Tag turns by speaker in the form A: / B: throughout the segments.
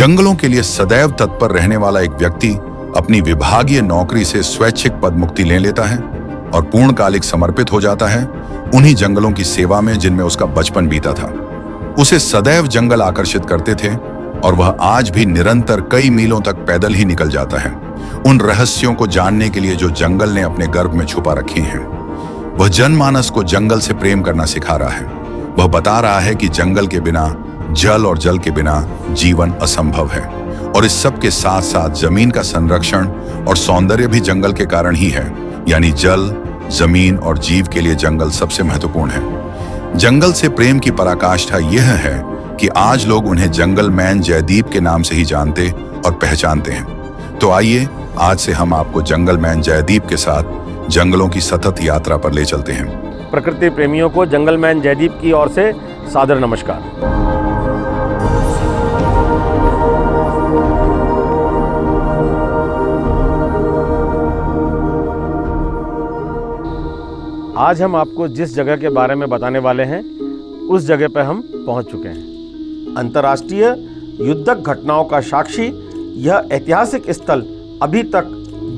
A: जंगलों के लिए सदैव तत्पर रहने वाला एक व्यक्ति अपनी विभागीय नौकरी से स्वैच्छिक पदमुक्ति ले लेता है और पूर्णकालिक समर्पित हो जाता है उन्हीं जंगलों की सेवा में जिनमें उसका बचपन बीता था। उसे सदैव जंगल आकर्षित करते थे और वह आज भी निरंतर कई मीलों तक पैदल ही निकल जाता है, उन रहस्यों को जानने के लिए जो जंगल ने अपने गर्भ में छुपा रखे हैं। वह जनमानस को जंगल से प्रेम करना सिखा रहा है। वह बता रहा है कि जंगल के बिना जल और जल के बिना जीवन असंभव है, और इस सब के साथ साथ जमीन का संरक्षण और सौंदर्य भी जंगल के कारण ही है। यानी जल, जमीन और जीव के लिए जंगल सबसे महत्वपूर्ण है। जंगल से प्रेम की पराकाष्ठा यह है कि आज लोग उन्हें जंगल मैन जयदीप के नाम से ही जानते और पहचानते हैं। तो आइए आज से हम आपको जंगल मैन जयदीप के साथ जंगलों की सतत यात्रा पर ले चलते हैं।
B: प्रकृति प्रेमियों को जंगल मैन जयदीप की ओर से सादर नमस्कार। आज हम आपको जिस जगह के बारे में बताने वाले हैं उस जगह पर हम पहुंच चुके हैं। अंतर्राष्ट्रीय युद्धक घटनाओं का साक्षी यह ऐतिहासिक स्थल अभी तक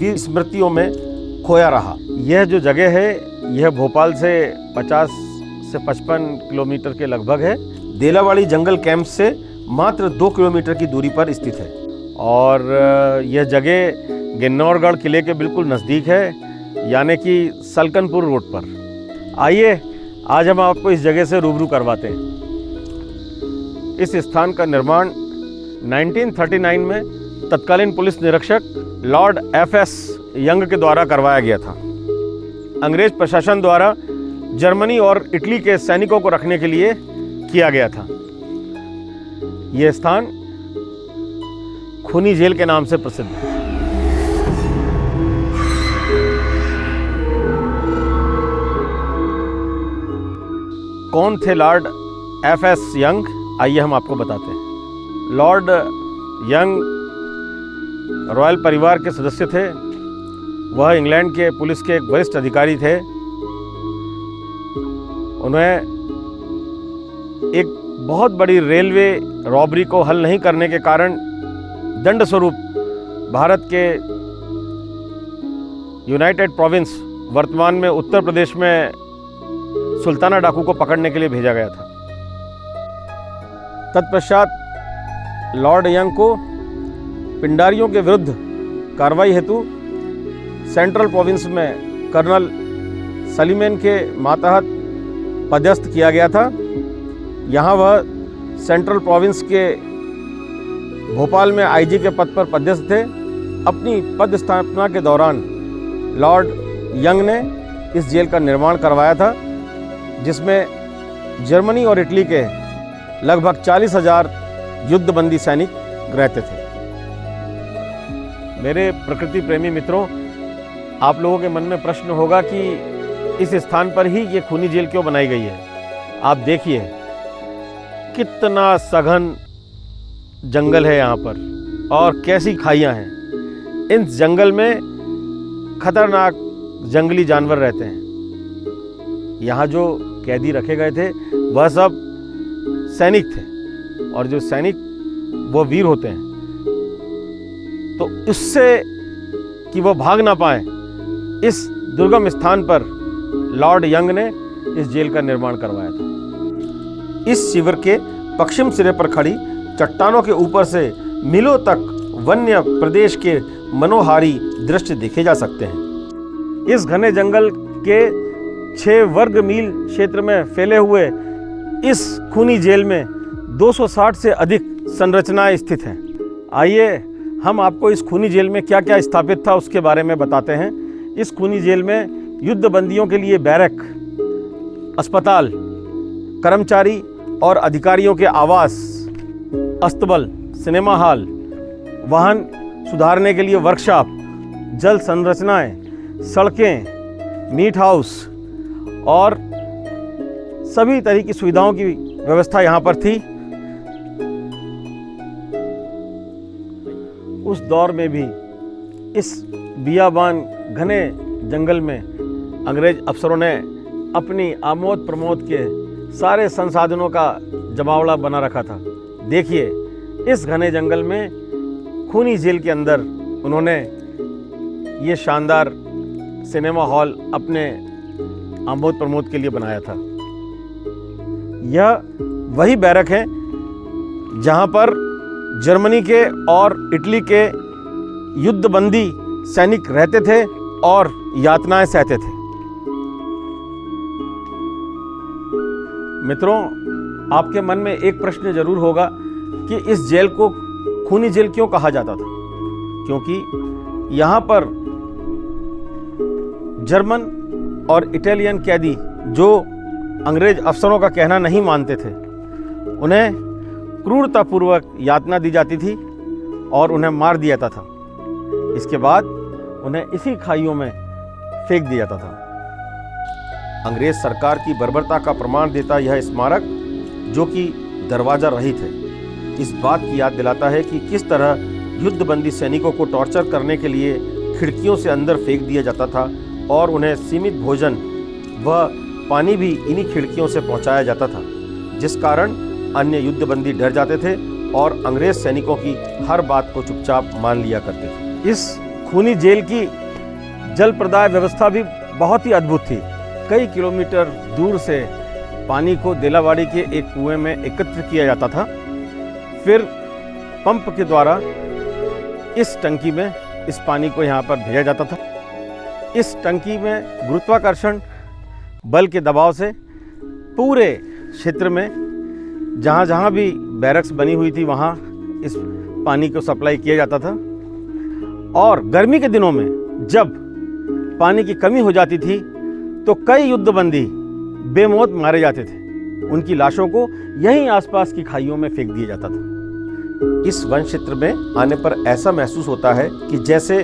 B: विस्मृतियों में खोया रहा। यह जो जगह है यह भोपाल से 50 से 55 किलोमीटर के लगभग है। देलावाड़ी जंगल कैंप से मात्र 2 किलोमीटर की दूरी पर स्थित है और यह जगह गिन्नौरगढ़ किले के बिल्कुल नज़दीक है, यानी कि सलकनपुर रोड पर। आइए आज हम आपको इस जगह से रूबरू करवाते हैं। इस स्थान का निर्माण 1939 में तत्कालीन पुलिस निरीक्षक लॉर्ड एफ.एस. यंग के द्वारा करवाया गया था। अंग्रेज प्रशासन द्वारा जर्मनी और इटली के सैनिकों को रखने के लिए किया गया था। यह स्थान खूनी जेल के नाम से प्रसिद्ध है। कौन थे लॉर्ड एफ.एस. यंग? आइए हम आपको बताते हैं। लॉर्ड यंग रॉयल परिवार के सदस्य थे। वह इंग्लैंड के पुलिस के एक वरिष्ठ अधिकारी थे। उन्हें एक बहुत बड़ी रेलवे रॉबरी को हल नहीं करने के कारण दंड स्वरूप भारत के यूनाइटेड प्रोविंस, वर्तमान में उत्तर प्रदेश में, सुल्ताना डाकू को पकड़ने के लिए भेजा गया था। तत्पश्चात लॉर्ड यंग को पिंडारियों के विरुद्ध कार्रवाई हेतु सेंट्रल प्रोविंस में कर्नल सलीमेन के मातहत पदस्थ किया गया था। यहाँ वह सेंट्रल प्रोविंस के भोपाल में आईजी के पद पर पदस्थ थे। अपनी पद स्थापना के दौरान लॉर्ड यंग ने इस जेल का निर्माण करवाया था, जिसमें जर्मनी और इटली के लगभग 40,000 युद्धबंदी सैनिक रहते थे। मेरे प्रकृति प्रेमी मित्रों, आप लोगों के मन में प्रश्न होगा कि इस स्थान पर ही ये खूनी जेल क्यों बनाई गई है। आप देखिए कितना सघन जंगल है यहाँ पर और कैसी खाइयाँ हैं। इन जंगल में खतरनाक जंगली जानवर रहते हैं। यहाँ जो कैदी रखे गए थे वह सब सैनिक थे, और जो सैनिक वो वीर होते हैं, तो इससे कि वो भाग ना पाए, इस दुर्गम स्थान पर लॉर्ड यंग ने इस जेल का निर्माण करवाया था। इस शिविर के पश्चिम सिरे पर खड़ी चट्टानों के ऊपर से मीलों तक वन्य प्रदेश के मनोहारी दृश्य देखे जा सकते हैं। इस घने जंगल के 6 वर्ग मील क्षेत्र में फैले हुए इस खूनी जेल में 260 से अधिक संरचनाएं स्थित हैं। आइए हम आपको इस खूनी जेल में क्या क्या स्थापित था उसके बारे में बताते हैं। इस खूनी जेल में युद्ध बंदियों के लिए बैरक, अस्पताल, कर्मचारी और अधिकारियों के आवास, अस्तबल, सिनेमा हॉल, वाहन सुधारने के लिए वर्कशॉप, जल संरचनाएं, सड़कें, मीट हाउस और सभी तरह की सुविधाओं की व्यवस्था यहाँ पर थी। उस दौर में भी इस बियाबान घने जंगल में अंग्रेज अफसरों ने अपनी आमोद प्रमोद के सारे संसाधनों का जमावड़ा बना रखा था। देखिए इस घने जंगल में खूनी जेल के अंदर उन्होंने ये शानदार सिनेमा हॉल अपने आमोद प्रमोद के लिए बनाया था। यह वही बैरक है जहां पर जर्मनी के और इटली के युद्धबंदी सैनिक रहते थे और यातनाएं सहते थे। मित्रों, आपके मन में एक प्रश्न जरूर होगा कि इस जेल को खूनी जेल क्यों कहा जाता था? क्योंकि यहाँ पर जर्मन और इटालियन कैदी जो अंग्रेज अफसरों का कहना नहीं मानते थे, उन्हें क्रूरतापूर्वक यातना दी जाती थी और उन्हें मार दिया जाता था। इसके बाद उन्हें इसी खाइयों में फेंक दिया जाता था। अंग्रेज सरकार की बर्बरता का प्रमाण देता यह स्मारक, जो कि दरवाजा रहित है, इस बात की याद दिलाता है कि किस तरह युद्धबंदी सैनिकों को टॉर्चर करने के लिए खिड़कियों से अंदर फेंक दिया जाता था और उन्हें सीमित भोजन व पानी भी इन्हीं खिड़कियों से पहुंचाया जाता था, जिस कारण अन्य युद्धबंदी डर जाते थे और अंग्रेज सैनिकों की हर बात को चुपचाप मान लिया करते थे। इस खूनी जेल की जल प्रदाय व्यवस्था भी बहुत ही अद्भुत थी। कई किलोमीटर दूर से पानी को देलावाड़ी के एक कुएं में एकत्र किया जाता था, फिर पंप के द्वारा इस टंकी में इस पानी को यहाँ पर भेजा जाता था। इस टंकी में गुरुत्वाकर्षण बल के दबाव से पूरे क्षेत्र में जहाँ जहाँ भी बैरक्स बनी हुई थी वहाँ इस पानी को सप्लाई किया जाता था। और गर्मी के दिनों में जब पानी की कमी हो जाती थी तो कई युद्धबंदी बेमौत मारे जाते थे। उनकी लाशों को यहीं आसपास की खाइयों में फेंक दिया जाता था। इस वन क्षेत्र में आने पर ऐसा महसूस होता है कि जैसे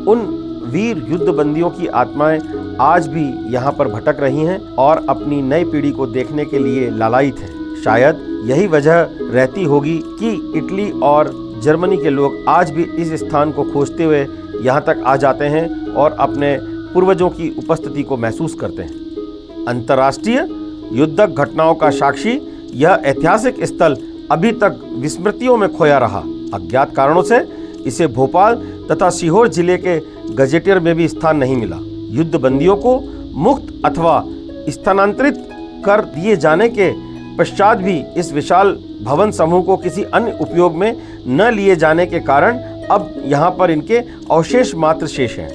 B: उन वीर युद्धबंदियों की आत्माएं आज भी यहाँ पर भटक रही हैं और अपनी नई पीढ़ी को देखने के लिए लालायित हैं। शायद यही वजह रहती होगी कि इटली और जर्मनी के लोग आज भी इस स्थान को खोजते हुए यहाँ तक आ जाते हैं और अपने पूर्वजों की उपस्थिति को महसूस करते हैं। अंतर्राष्ट्रीय युद्धक घटनाओं का साक्षी यह ऐतिहासिक स्थल अभी तक विस्मृतियों में खोया रहा। अज्ञात कारणों से इसे भोपाल तथा सीहोर जिले के गजेटियर में भी स्थान नहीं मिला। युद्धबंदियों को मुक्त अथवा स्थानांतरित कर दिए जाने के पश्चात भी इस विशाल भवन समूह को किसी अन्य उपयोग में न लिए जाने के कारण अब यहाँ पर इनके अवशेष मात्र शेष हैं।